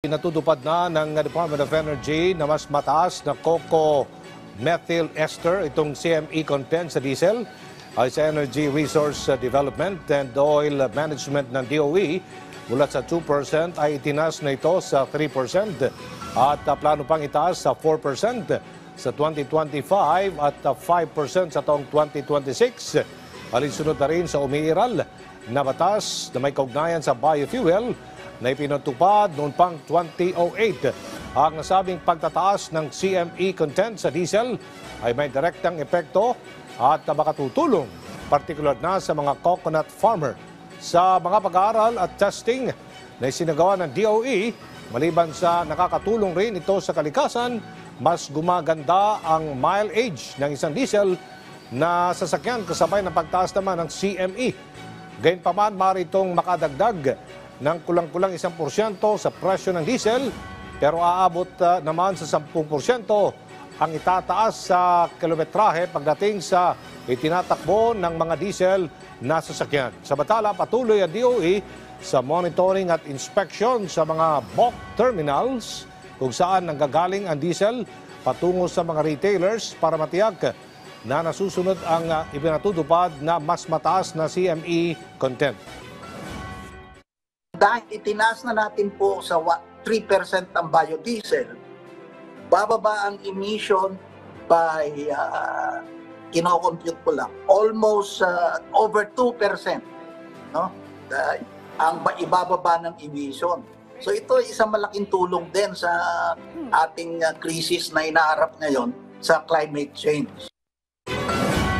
Natutupad na ng Department of Energy na mas mataas na coco methyl ester itong CME content sa diesel ay sa Energy Resource Development and Oil Management ng DOE mula sa 2% ay itinas na ito sa 3% at plano pang itaas sa 4% sa 2025 at 5% sa taong 2026. Alinsunod na rin sa umiiral na batas na may kaugnayan sa biofuel na ipinatupad noon pang 2008. Ang nasabing pagtataas ng CME content sa diesel ay may direktang epekto at makatutulong, partikular na sa mga coconut farmer. Sa mga pag-aaral at testing na isinagawa ng DOE, maliban sa nakakatulong rin ito sa kalikasan, mas gumaganda ang mileage ng isang diesel na sasakyan kasabay ng pagtaas naman ng CME. Gayunpaman, maaari itong makadagdag ng kulang-kulang 1% sa presyo ng diesel, pero aabot naman sa 10% ang itataas sa kilometrahe pagdating sa itinatakbo ng mga diesel na sasakyan. Samantala, patuloy ang DOE sa monitoring at inspection sa mga bulk terminals kung saan nanggagaling ang diesel patungo sa mga retailers para matiyak na nasusunod ang ipinatutupad na mas mataas na CME content. Dahil itinaas na natin po sa 3% ang biodiesel, bababa ang emission by, kinocompute ko lang, almost over 2%. No? Ang ibababa ng emission. So ito ay isang malaking tulong din sa ating krisis na inaharap ngayon sa climate change.